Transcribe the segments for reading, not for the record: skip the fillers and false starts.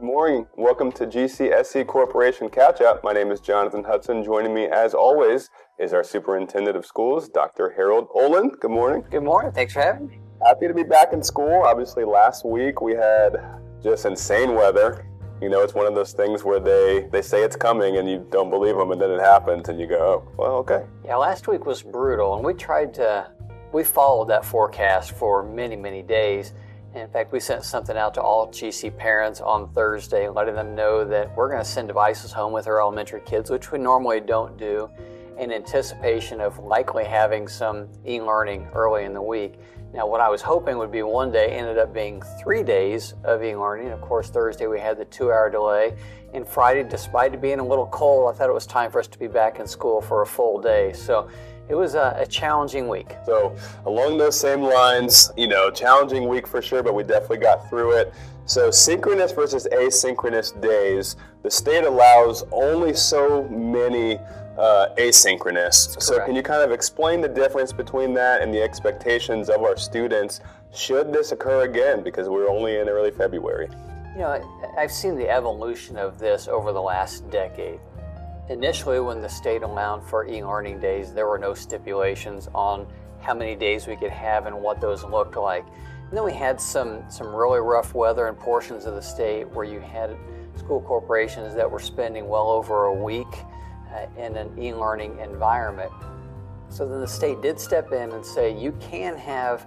Good morning. Welcome to GCSC Corporation Catchup. My name is Jonathan Hudson. Joining me, as always, is our Superintendent of Schools, Dr. Harold Olin. Good morning. Good morning. Thanks for having me. Happy to be back in school. Obviously, last week we had just insane weather. You know, it's one of those things where they say it's coming and you don't believe them, and then it happens and you go, oh, well, okay. Yeah, last week was brutal, and we followed that forecast for many, many days. And in fact, we sent something out to all GC parents on Thursday, letting them know that we're going to send devices home with our elementary kids, which we normally don't do, in anticipation of likely having some e-learning early in the week. Now, what I was hoping would be one day ended up being 3 days of e-learning. Of course, Thursday we had the 2-hour delay, and Friday, despite it being a little cold, I thought it was time for us to be back in school for a full day. So it was a challenging week. So along those same lines, challenging week for sure, but we definitely got through it. So synchronous versus asynchronous days, the state allows only so many asynchronous. Correct. So can you kind of explain the difference between that and the expectations of our students should this occur again, because we're only in early February? I've seen the evolution of this over the last decade. Initially, when the state allowed for e-learning days, there were no stipulations on how many days we could have and what those looked like. And then we had some really rough weather in portions of the state where you had school corporations that were spending well over a week in an e-learning environment. So then the state did step in and say you can have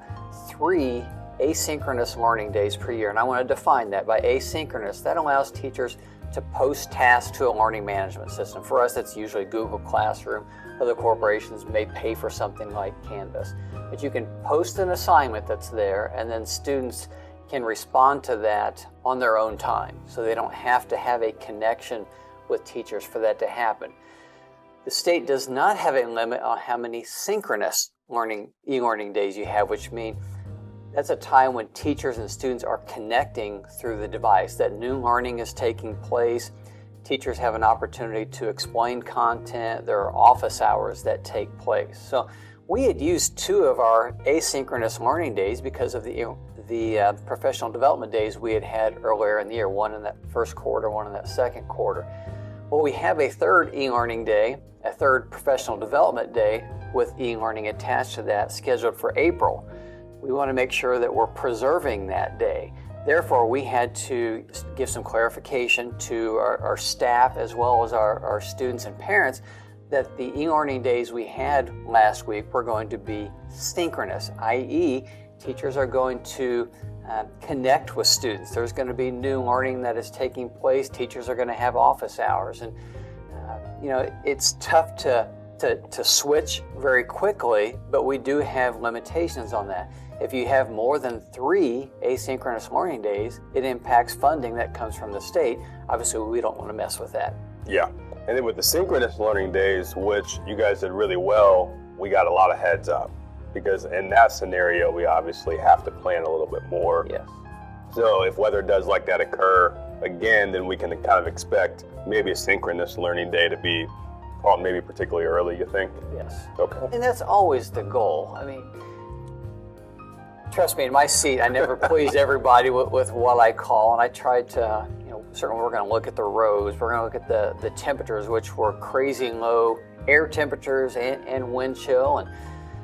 3 asynchronous learning days per year. And I want to define that. By asynchronous, that allows teachers to post tasks to a learning management system. For us, it's usually Google Classroom. Other corporations may pay for something like Canvas. But you can post an assignment that's there, and then students can respond to that on their own time. So they don't have to have a connection with teachers for that to happen. The state does not have a limit on how many synchronous e-learning days you have, which means that's a time when teachers and students are connecting through the device, that new learning is taking place. Teachers have an opportunity to explain content. There are office hours that take place. So we had used 2 of our asynchronous learning days because of the professional development days we had earlier in the year, one in that first quarter, one in that second quarter. Well, we have a 3rd e-learning day, a 3rd professional development day with e-learning attached to that, scheduled for April. We want to make sure that we're preserving that day. Therefore, we had to give some clarification to our staff as well as our students and parents that the e-learning days we had last week were going to be synchronous, i.e. teachers are going to connect with students. There's going to be new learning that is taking place. Teachers are going to have office hours. And, it's tough to switch very quickly, but we do have limitations on that. If you have more than 3 asynchronous learning days, it impacts funding that comes from the state. Obviously, we don't want to mess with that. Yeah. And then with the synchronous learning days, which you guys did really well, we got a lot of heads up. Because in that scenario, we obviously have to plan a little bit more. Yes. So if weather does like that occur again, then we can kind of expect maybe a synchronous learning day to be called maybe particularly early, you think? Yes. Okay. And that's always the goal. I mean, trust me, in my seat, I never pleased everybody with what I call, and I tried to, certainly we're going to look at the roads, we're going to look at the temperatures, which were crazy low air temperatures and wind chill. And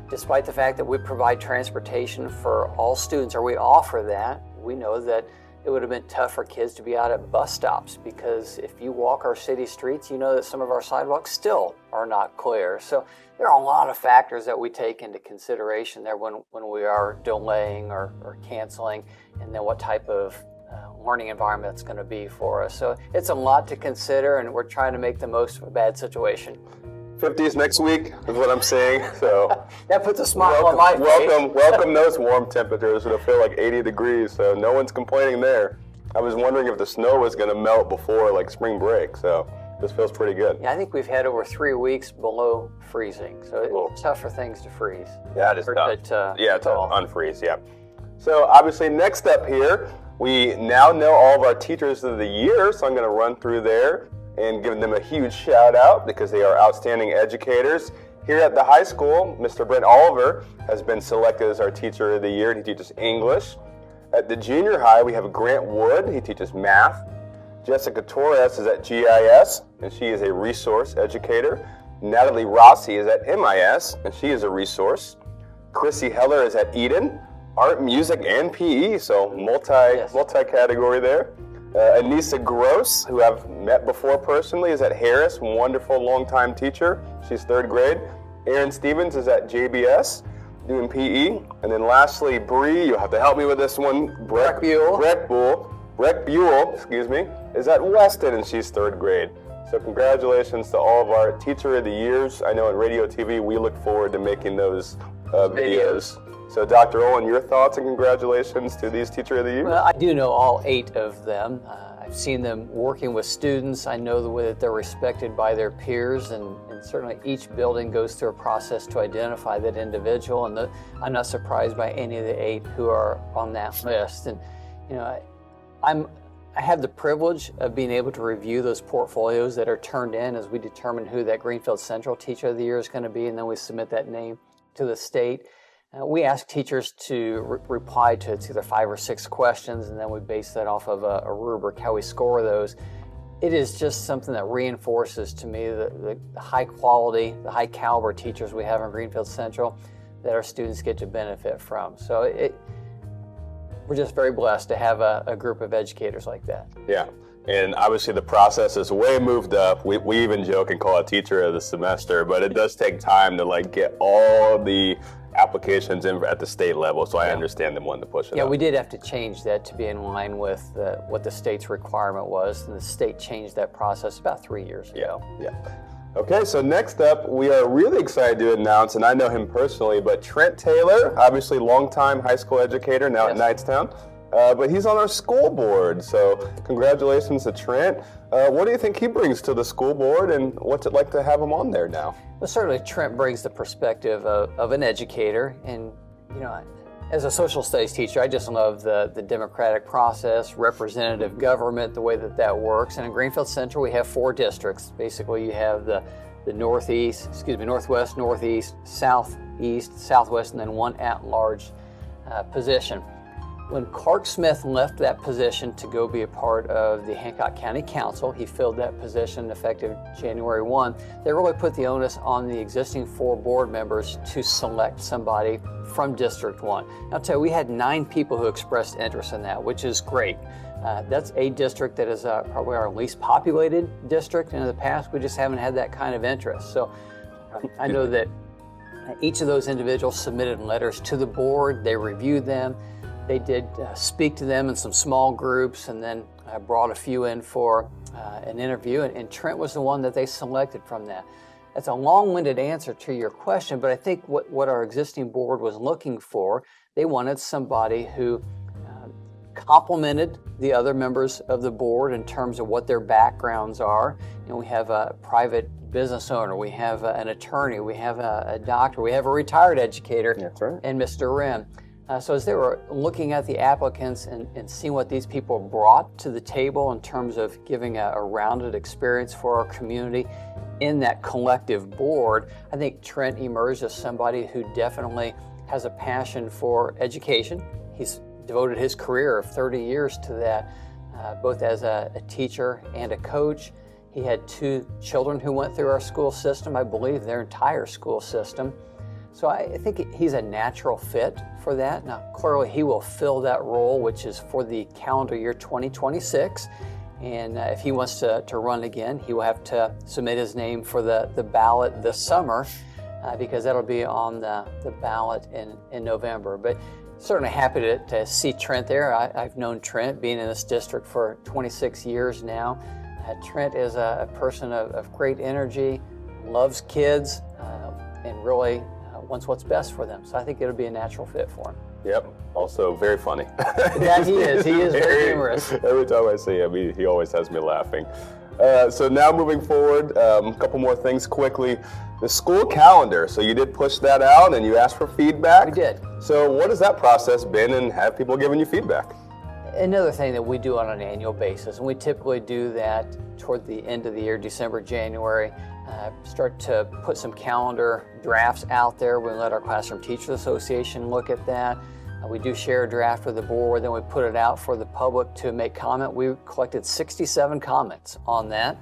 despite the fact that we provide transportation for all students, or we offer that, we know that it would have been tough for kids to be out at bus stops, because if you walk our city streets, you know that some of our sidewalks still are not clear. So there are a lot of factors that we take into consideration there when we are delaying or canceling, and then what type of learning environment it's going to be for us. So it's a lot to consider, and we're trying to make the most of a bad situation. 50s next week is what I'm saying. So that puts a smile on my face. Welcome those warm temperatures. It'll feel like 80 degrees, so no one's complaining there. I was wondering if the snow was going to melt before like spring break, so this feels pretty good. Yeah, I think we've had over 3 weeks below freezing, so it's tough for things to freeze. Yeah, it is tough. To unfreeze, yeah. So obviously next up here, we now know all of our teachers of the year, so I'm going to run through there and give them a huge shout out because they are outstanding educators. Here at the high school, Mr. Brent Oliver has been selected as our teacher of the year. He teaches English. At the junior high, we have Grant Wood. He teaches math. Jessica Torres is at GIS, and she is a resource educator. Natalie Rossi is at MIS, and she is a resource. Chrissy Heller is at Eden, art, music, and PE, so multi-category there. Anissa Gross, who I've met before personally, is at Harris, wonderful longtime teacher. She's 3rd grade. Erin Stevens is at JBS, doing PE. And then lastly, Bree, you'll have to help me with this one. Breck Buell, is at Weston, and she's 3rd grade. So congratulations to all of our Teacher of the Years. I know in radio TV, we look forward to making those videos. So Dr. Olin, your thoughts and congratulations to these Teacher of the Year? Well, I do know all 8 of them. I've seen them working with students. I know the way that they're respected by their peers, and certainly each building goes through a process to identify that individual, and I'm not surprised by any of the 8 who are on that list. And you know, I have the privilege of being able to review those portfolios that are turned in as we determine who that Greenfield Central Teacher of the Year is going to be, and then we submit that name to the state. We ask teachers to reply to it's either 5 or 6 questions, and then we base that off of a rubric, how we score those. It is just something that reinforces to me the high quality, the high caliber teachers we have in Greenfield Central that our students get to benefit from. So we're just very blessed to have a group of educators like that. Yeah, and obviously the process is way moved up. We even joke and call it Teacher of the Semester, but it does take time to get all the applications in at the state level, so I understand them wanting to push it up. We did have to change that to be in line with what the state's requirement was, and the state changed that process about 3 years ago. Yeah. Okay, so next up, we are really excited to announce, and I know him personally, but Trent Taylor, obviously longtime high school educator, now at Knightstown, but he's on our school board, so congratulations to Trent. What do you think he brings to the school board, and what's it like to have him on there now? Well, certainly Trent brings the perspective of an educator, and as a social studies teacher, I just love the democratic process, representative government, the way that works. And in Greenfield Central, we have 4 districts. Basically, you have the northwest, northeast, southeast, southwest, and then 1 at-large position. When Clark Smith left that position to go be a part of the Hancock County Council, he filled that position effective January 1. They really put the onus on the existing 4 board members to select somebody from District 1. I'll tell you, we had 9 people who expressed interest in that, which is great. That's a district that is probably our least populated district, and in the past we just haven't had that kind of interest. So I know that each of those individuals submitted letters to the board, they reviewed them. They did speak to them in some small groups, and then brought a few in for an interview, and Trent was the one that they selected from that. That's a long-winded answer to your question, but I think what our existing board was looking for, they wanted somebody who complemented the other members of the board in terms of what their backgrounds are. We have a private business owner, we have an attorney, we have a doctor, we have a retired educator, That's right. and Mr. Wren. So as they were looking at the applicants and seeing what these people brought to the table in terms of giving a rounded experience for our community in that collective board, I think Trent emerged as somebody who definitely has a passion for education. He's devoted his career of 30 years to that, both as a teacher and a coach. He had 2 children who went through our school system, I believe their entire school system. So I think he's a natural fit for that. Now, clearly he will fill that role, which is for the calendar year 2026. And if he wants to run again, he will have to submit his name for the ballot this summer, because that'll be on the ballot in November. But certainly happy to see Trent there. I've known Trent, being in this district for 26 years now. Trent is a person of great energy, loves kids, and really wants what's best for them. So I think it'll be a natural fit for him. Yep. Also very funny. That he is. He is very humorous. Every time I see him, he always has me laughing. So now moving forward, a couple more things quickly. The school calendar. So you did push that out and you asked for feedback. We did. So what has that process been, and have people given you feedback? Another thing that we do on an annual basis, and we typically do that toward the end of the year, December, January, start to put some calendar drafts out there. We let our Classroom Teachers Association look at that. We do share a draft with the board, then we put it out for the public to make comment. We collected 67 comments on that.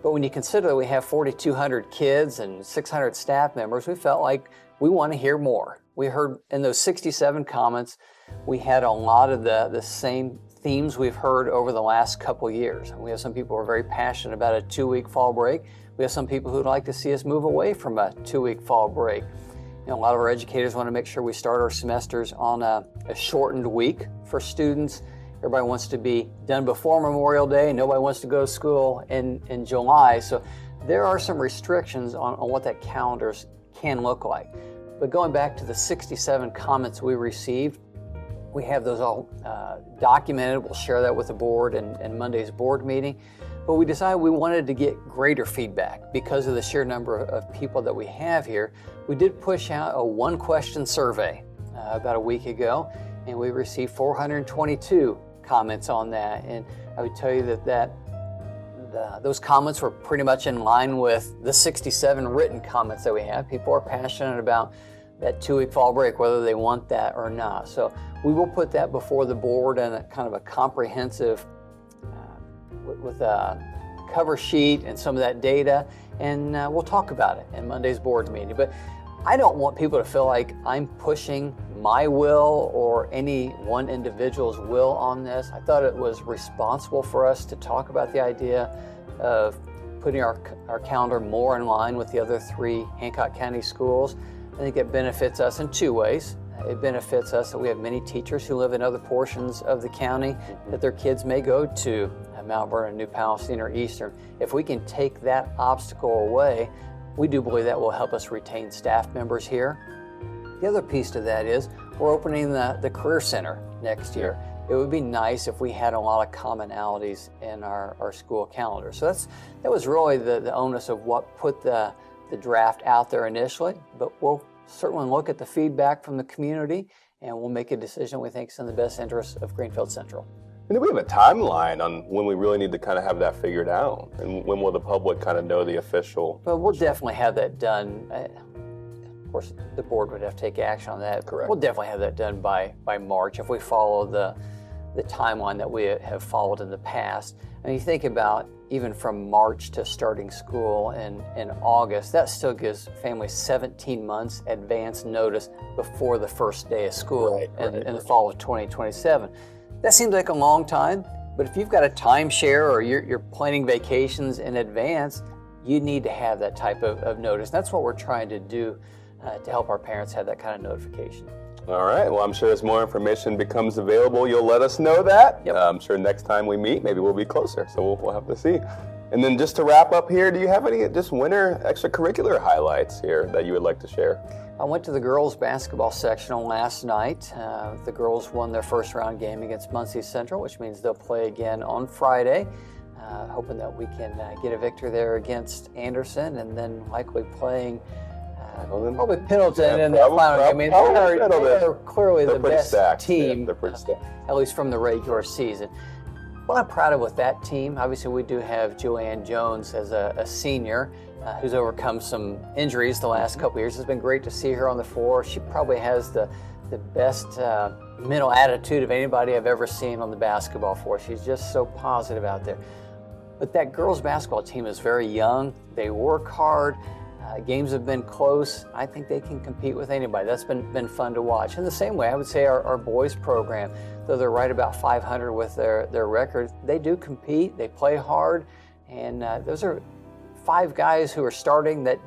But when you consider that we have 4,200 kids and 600 staff members, we felt like we want to hear more. We heard in those 67 comments, we had a lot of the same themes we've heard over the last couple years. We have some people who are very passionate about a 2-week fall break. We have some people who'd like to see us move away from a 2-week fall break. A lot of our educators want to make sure we start our semesters on a shortened week for students. Everybody wants to be done before Memorial Day. Nobody wants to go to school in July. So there are some restrictions on what that calendar can look like. But going back to the 67 comments we received, we have those all documented. We'll share that with the board in Monday's board meeting. But we decided we wanted to get greater feedback because of the sheer number of people that we have here. We did push out a 1-question survey about a week ago, and we received 422 comments on that. And I would tell you that those comments were pretty much in line with the 67 written comments that we have. People are passionate about that 2-week fall break, whether they want that or not. So we will put that before the board in a kind of a comprehensive with a cover sheet and some of that data, and we'll talk about it in Monday's board meeting. But I don't want people to feel like I'm pushing my will or any one individual's will on this. I thought it was responsible for us to talk about the idea of putting our calendar more in line with the other 3 Hancock County schools. I think it benefits us in 2 ways. It benefits us that we have many teachers who live in other portions of the county that their kids may go to Mount Vernon, New Palestine, or Eastern. If we can take that obstacle away, we do believe that will help us retain staff members here. The other piece to that is we're opening the Career Center next year. It would be nice if we had a lot of commonalities in our school calendar. So that was really the onus of what put the draft out there initially, but we'll certainly look at the feedback from the community and we'll make a decision we think is in the best interest of Greenfield Central. And do we have a timeline on when we really need to kind of have that figured out? And when will the public kind of know the official? Well, we'll definitely have that done. Of course, the board would have to take action on that. Correct. We'll definitely have that done by March if we follow the timeline that we have followed in the past. And you think about even from March to starting school in August, that still gives families 17 months advance notice before the first day of school in the fall of 2027. That seems like a long time, but if you've got a timeshare or you're planning vacations in advance, you need to have that type of notice. That's what we're trying to do to help our parents have that kind of notification. All right. Well, I'm sure as more information becomes available, you'll let us know that. Yep. I'm sure next time we meet, maybe we'll be closer. So we'll have to see. And then just to wrap up here, do you have any just winter extracurricular highlights here that you would like to share? I went to the girls' basketball sectional last night. The girls won their first round game against Muncie Central, which means they'll play again on Friday. Hoping that we can get a victory there against Anderson, and then likely playing probably Pendleton in the final game. I mean, they're clearly the best team, they're pretty stacked. At least from the regular season. What I'm proud of with that team, obviously we do have Joanne Jones as a senior who's overcome some injuries the last couple years. It's been great to see her on the floor. She probably has the best mental attitude of anybody I've ever seen on the basketball floor. She's just so positive out there. But that girls basketball team is very young. They work hard. Games have been close. I think they can compete with anybody. That's been fun to watch. In the same way, I would say our boys program, though they're right about 500 with their record, they do compete. They play hard. And those are 5 guys who are starting that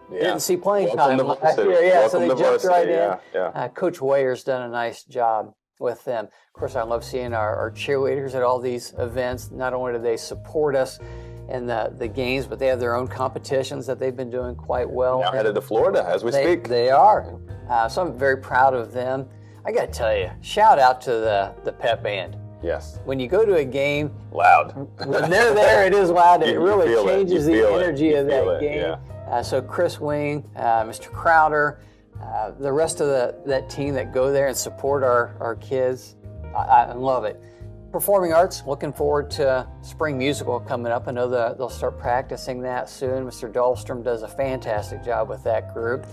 didn't see playing time last year. Yeah, so they jumped right in. Coach Wayer's done a nice job with them. Of course, I love seeing our cheerleaders at all these events. Not only do they support us in the games, but they have their own competitions that they've been doing quite well. Now headed to Florida as we speak. They are. So I'm very proud of them. I got to tell you, shout out to the pep band. Yes. When you go to a game, loud. When they're there, it is loud. It really changes the feel energy of that game. Yeah. So Chris Wing, Mr. Crowder, the rest of that team that go there and support our kids, I love it. Performing arts, looking forward to spring musical coming up. I know that they'll start practicing that soon. Mr. Dahlstrom does a fantastic job with that group.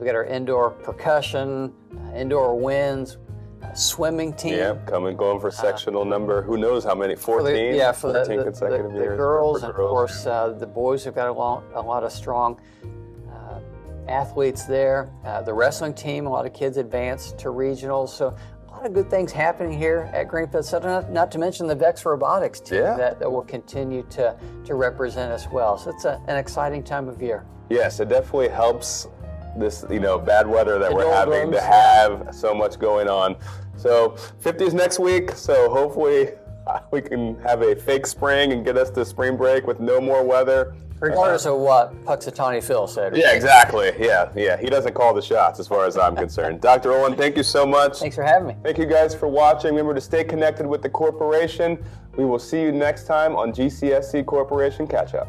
We got our indoor percussion, indoor winds, swimming team. Yeah, going for sectional number. Who knows how many? 14. For 14 consecutive years. The girls, and of course the boys have got a lot of strong athletes there. The wrestling team, a lot of kids advanced to regionals. So a lot of good things happening here at Greenfield Central. Not to mention the VEX robotics team that will continue to represent us well. So it's an exciting time of year. Yes, it definitely helps this bad weather that we're having to have so much going on. So 50s next week. So hopefully we can have a fake spring and get us to spring break with no more weather. Regardless of what Puxatawny Phil said. Yeah, exactly. Yeah. He doesn't call the shots as far as I'm concerned. Dr. Olin, thank you so much. Thanks for having me. Thank you guys for watching. Remember to stay connected with the corporation. We will see you next time on GCSC Corporation Catch Up.